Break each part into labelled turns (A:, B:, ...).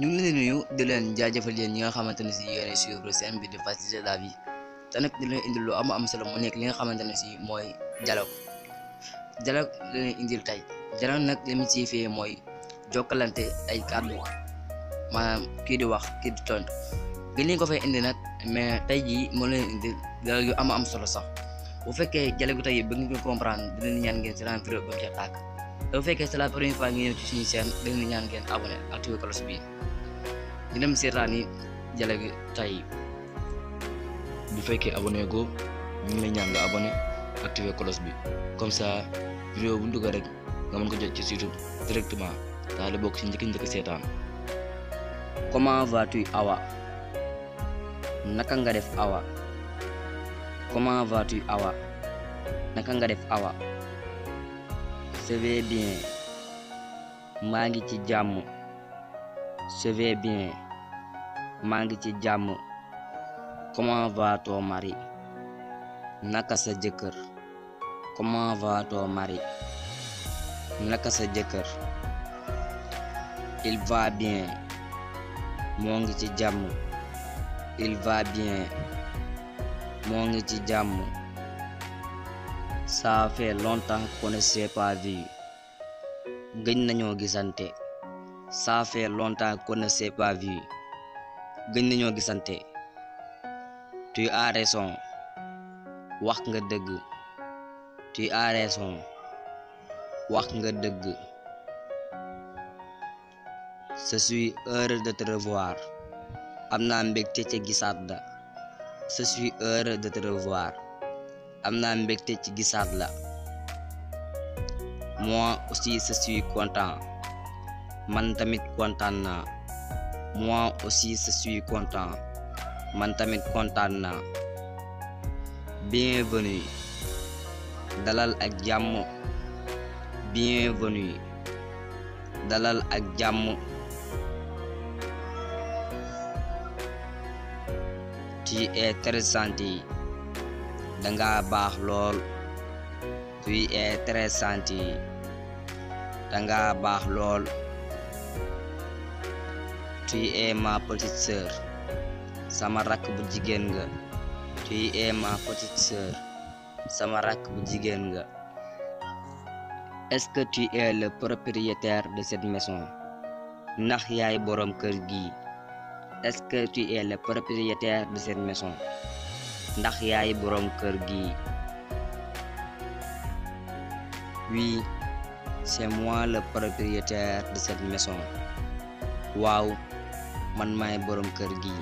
A: ñu ngi leen di nuyu di leen jaajëfal yéen ñi nga xamante ne si yéen suivre seen bi di faciliter la vie te nag di leen indil lu am solo mu nekk li nga xamante ne si mooy dialogue la leen indil tey dialogue nag li mu ciy fee mooy jokkalante ay kàddu maanaam kii di wax kii di tontu gën leen ko fay indi nag mais tey jii moo leen indil dialogue yu am solo sax bu fekkee dialogue tey bëgg ngeen comprendre di leen ñaan ngeen si ren vidéo ba mu ca tàkk te bu fekkee c'est la première fois ngeen ñëw ci suñu chaîne di leen ñaan ngeen abonné activé cloche bi ñu dem seetaan yi dialogue tey bu fekkee abonné go ñu ngi lay ñaan nga abonné activé cloche bi comme ça vidéo bu dugg rek nga mën ko jot ci YouTube directement daal di bokk ci njëkk seetaan. Comment vas-tu Awa? Naka nga def Awa? Comment vas-tu Awa? Naka nga def Awa? Je vais bien. maa ngi ci jàmm. Je vais bien. maa ngi ci jàmm. Comment va ton mari? Naka sa jëkkër? Comment va ton mari? Naka sa jëkkër? Il va bien. moo ngi ci jàmm. Il va bien. moo ngi ci jàmm. Ça fait longtemps qu'on ne s'est pas vu. gëj nañoo gisante. Ça fait longtemps qu'on ne s'est pas vu. gëj nañoo gisante. Tu as raison. wax nga dëgg. Tu as raison. wax nga dëgg. Je suis heureux de te revoir. am naa mbégte ci gisaat la. Je suis heureux de te revoir. am naa mbégte ci gisaat la. Moi aussi je suis content. man tamit kontaan naa. Moi aussi je suis content. man tamit kontaan naa. Bienvenue. dalal ak jàmm. Bienvenue. dalal ak jàmm. Tu es très gentil. danga baax lool. Tu es très gentil. danga baax lool. Tu es ma petite sœur. sama rakk bu jigéen nga. Tu es ma petite sœur. sama rakk bu jigéen nga. Est-ce que tu es le propriétaire de cette maison? ndax yaay boroom kër gi. Est-ce que tu es le propriétaire de cette maison? ndax yaay boroom kër gi. Oui, c'est moi le propriétaire de cette maison. waaw man maay boroom kër gi.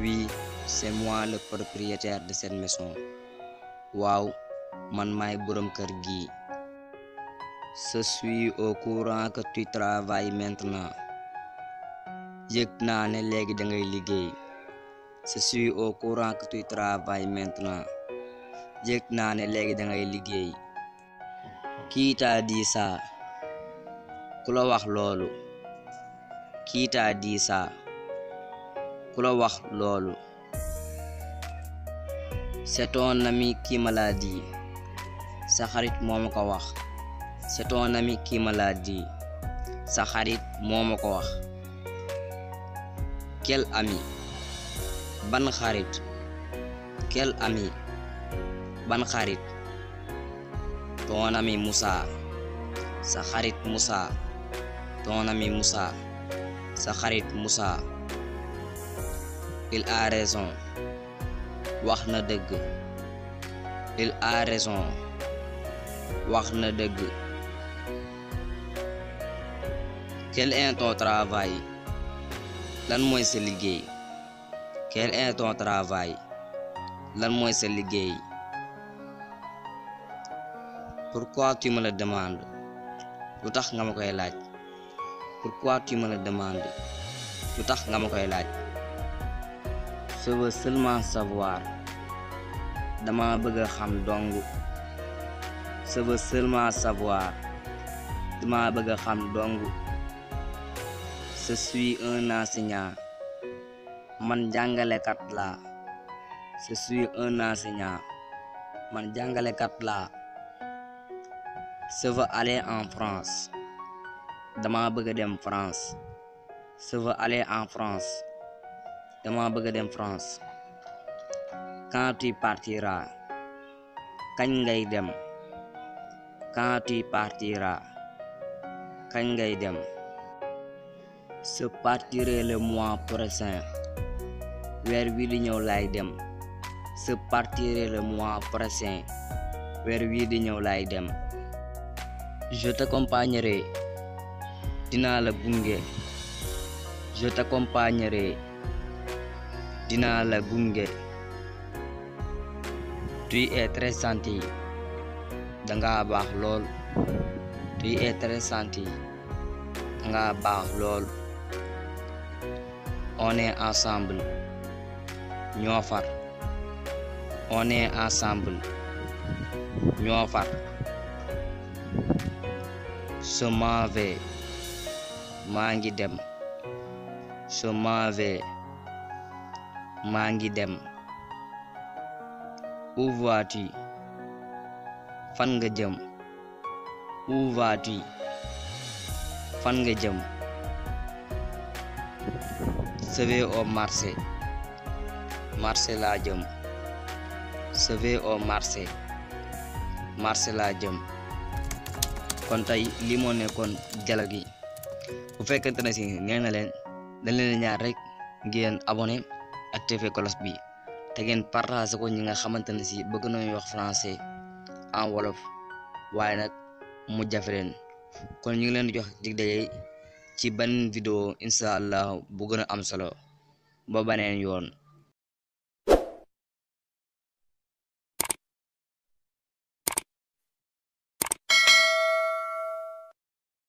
A: Oui, c'est moi le propriétaire de cette maison. waaw man maay boroom kër gi. Je suis au courant que tu travailles maintenant. yëg naa ne léegi da ngay liggéey. Je suis au courant que tu travailles maintenant. yëg naa ne léegi da ngay liggéey. Qui t'a dit ça? ku la wax loolu. Qui t'a dit ça? ku la wax loolu. C'est ton ami qui me l'a dit. sa xarit moo ma ko wax. C'est ton ami qui me l'a dit. sa xarit moo ma ko wax. Quel ami? ban xarit. Quel ami? ban xarit. Ton ami Moussa. sa xarit Moussa. Ton ami Moussa. sa xarit Moussa. Il a raison. wax na dëgg. Il a raison. wax na dëgg. Quel est ton travail? lan mooy sa liggéey. Quel est ton travail? lan mooy sa liggéey. Pourquoi tu me le demandes? lu tax nga ma koy laaj. Pourquoi tu me le demandes? lu tax nga ma koy laaj. Je veux seulement savoir. dama bëgg a xam dong. Je veux seulement savoir. dama bëgg a xam dong. Je suis un enseignant. man jàngalekat laa. Je suis un enseignant. man jàngalekat laa. Je veux aller en France. dama bëgg a dem France. Je veux aller en France. Dama bëgg dem France. Quand tu partiras. Kañ ngay dem. Quand tu partiras. Kañ ngay dem. Je partirai le mois prochain. Weer wi di ñëw lay dem. Je partirai le mois prochain. Weer wi di ñëw lay dem. Je t'accompagnerai. Dinaa la gunge. Je t'accompagnerai. Dinaa la gunge. Tu es très gentil. Danga baax lool. Tu es très gentil. Danga baax lool. On est ensemble. Ñoo far. On est ensemble. Ñoo far. Je m'en vais. Maa ngi dem. Je m'en vais. Maa ngi dem. Où vas-tu? Fan nga jëm. Où vas-tu? Fan nga jëm. Je vais au marché. Marché laa jëm. Je vais au marché. Marché laa jëm. kon tey lii moo nekkoon dialogue yi bu fekkente ne si nee na leen dañ leen ñaar rek ngeen abonné activé cloche bi te ngeen partagé ko ñi nga xamante ne si bëgg nañu wax français en wolof waaye nag mu jafe leen kon ñu ngi leen di jox dig daje ci benn vidéo incha allah bu gën a am solo ba baneen yoon.